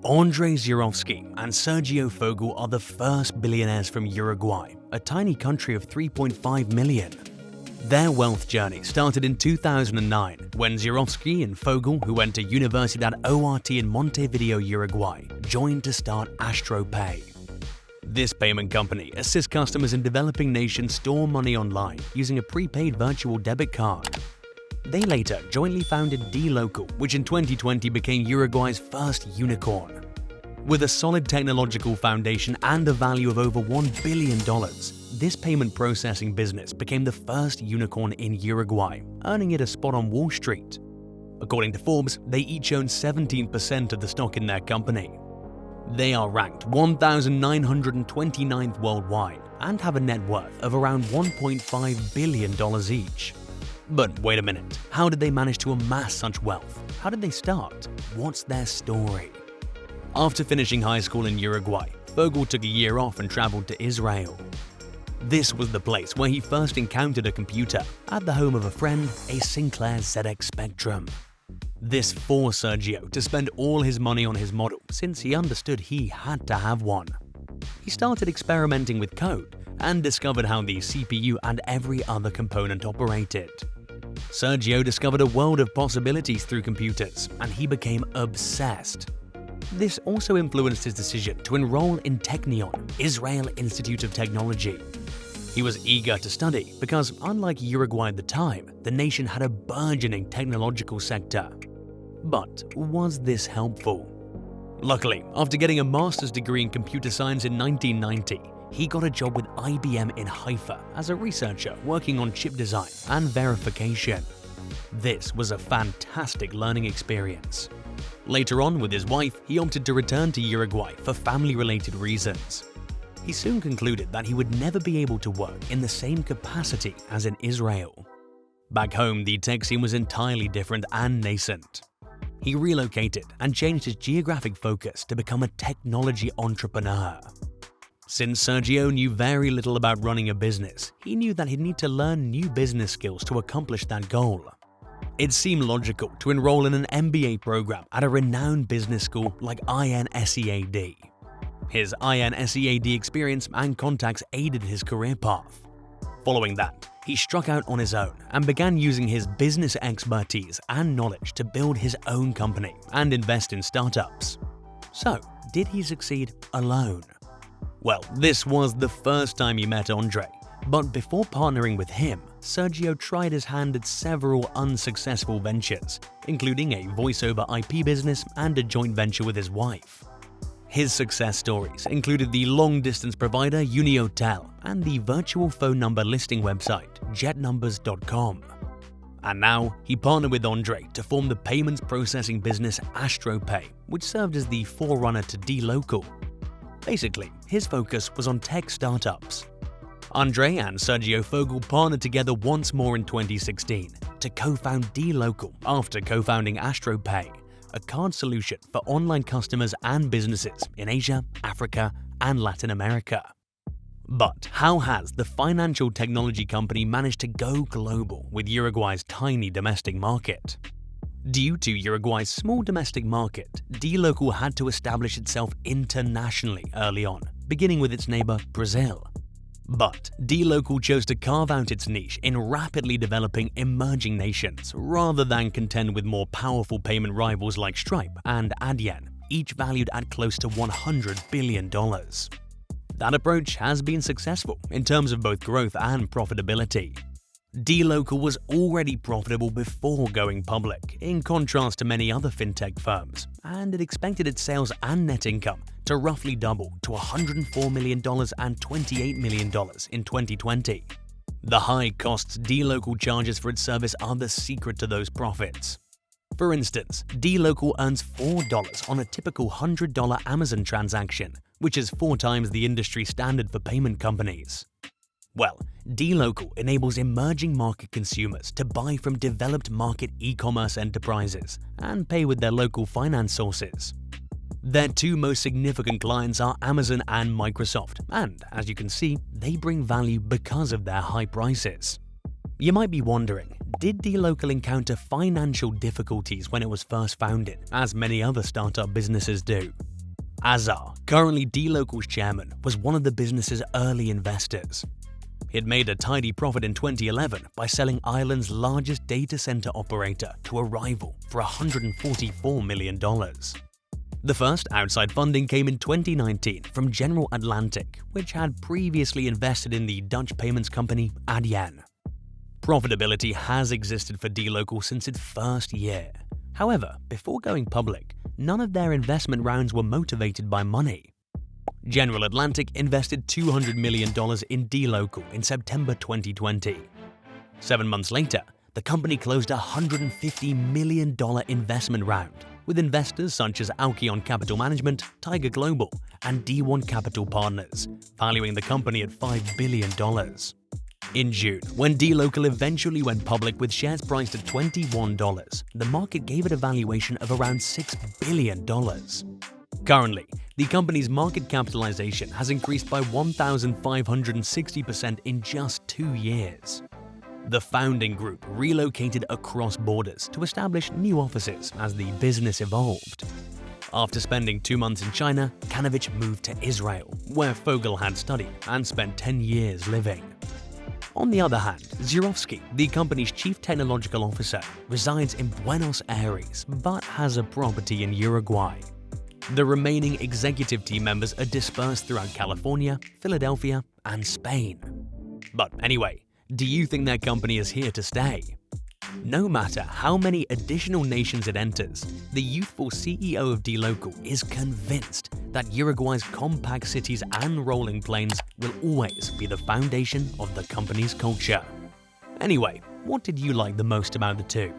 Andrés Bzurovski and Sergio Fogel are the first billionaires from Uruguay, a tiny country of 3.5 million. Their wealth journey started in 2009 when Bzurovski and Fogel, who went to Universidad ORT in Montevideo, Uruguay, joined to start AstroPay. This payment company assists customers in developing nations store money online using a prepaid virtual debit card. They later jointly founded dLocal, which in 2020 became Uruguay's first unicorn. With a solid technological foundation and a value of over $1 billion, this payment processing business became the first unicorn in Uruguay, earning it a spot on Wall Street. According to Forbes, they each own 17% of the stock in their company. They are ranked 1,929th worldwide and have a net worth of around $1.5 billion each. But wait a minute, how did they manage to amass such wealth? How did they start? What's their story? After finishing high school in Uruguay, Fogel took a year off and traveled to Israel. This was the place where he first encountered a computer at the home of a friend, a Sinclair ZX Spectrum. This forced Sergio to spend all his money on his model since he understood he had to have one. He started experimenting with code and discovered how the CPU and every other component operated. Sergio discovered a world of possibilities through computers, and he became obsessed. This also influenced his decision to enroll in Technion, Israel Institute of Technology. He was eager to study because, unlike Uruguay at the time, the nation had a burgeoning technological sector. But was this helpful? Luckily, after getting a master's degree in computer science in 1990, he got a job with IBM in Haifa as a researcher working on chip design and verification. This was a fantastic learning experience. Later on, with his wife, he opted to return to Uruguay for family-related reasons. He soon concluded that he would never be able to work in the same capacity as in Israel. Back home, the tech scene was entirely different and nascent. He relocated and changed his geographic focus to become a technology entrepreneur. Since Sergio knew very little about running a business, he knew that he'd need to learn new business skills to accomplish that goal. It seemed logical to enroll in an MBA program at a renowned business school like INSEAD. His INSEAD experience and contacts aided his career path. Following that, he struck out on his own and began using his business expertise and knowledge to build his own company and invest in startups. So, did he succeed alone? Well, this was the first time he met André, but before partnering with him, Sergio tried his hand at several unsuccessful ventures, including a voice-over IP business and a joint venture with his wife. His success stories included the long-distance provider UniHotel and the virtual phone number listing website jetnumbers.com. And now, he partnered with André to form the payments processing business AstroPay, which served as the forerunner to dLocal. Basically, his focus was on tech startups. André and Sergio Fogel partnered together once more in 2016 to co-found dLocal after co-founding AstroPay, a card solution for online customers and businesses in Asia, Africa, and Latin America. But how has the financial technology company managed to go global with Uruguay's tiny domestic market? Due to Uruguay's small domestic market, dLocal had to establish itself internationally early on, beginning with its neighbor Brazil. But dLocal chose to carve out its niche in rapidly developing emerging nations rather than contend with more powerful payment rivals like Stripe and Adyen, each valued at close to $100 billion. That approach has been successful in terms of both growth and profitability. dLocal was already profitable before going public, in contrast to many other fintech firms, and it expected its sales and net income to roughly double to $104 million and $28 million in 2020. The high costs dLocal charges for its service are the secret to those profits. For instance, dLocal earns $4 on a typical $100 Amazon transaction, which is 4 times the industry standard for payment companies. Well, dLocal enables emerging market consumers to buy from developed market e-commerce enterprises and pay with their local finance sources. Their 2 most significant clients are Amazon and Microsoft, and as you can see, they bring value because of their high prices. You might be wondering, did dLocal encounter financial difficulties when it was first founded, as many other startup businesses do? Azar, currently dLocal's chairman, was one of the business's early investors. He had made a tidy profit in 2011 by selling Ireland's largest data center operator to a rival for $144 million. The first outside funding came in 2019 from General Atlantic, which had previously invested in the Dutch payments company Adyen. Profitability has existed for dLocal since its first year. However, before going public, none of their investment rounds were motivated by money. General Atlantic invested $200 million in dLocal in September 2020. 7 months later, the company closed a $150 million investment round with investors such as Alkion Capital Management, Tiger Global, and D1 Capital Partners, valuing the company at $5 billion. In June, when dLocal eventually went public with shares priced at $21, the market gave it a valuation of around $6 billion. Currently, the company's market capitalization has increased by 1,560% in just 2 years. The founding group relocated across borders to establish new offices as the business evolved. After spending 2 months in China, Kanovich moved to Israel, where Fogel had studied and spent 10 years living. On the other hand, Bzurovski, the company's chief technological officer, resides in Buenos Aires but has a property in Uruguay. The remaining executive team members are dispersed throughout California, Philadelphia, and Spain. But anyway, do you think their company is here to stay? No matter how many additional nations it enters, the youthful CEO of dLocal is convinced that Uruguay's compact cities and rolling plains will always be the foundation of the company's culture. Anyway, what did you like the most about the two?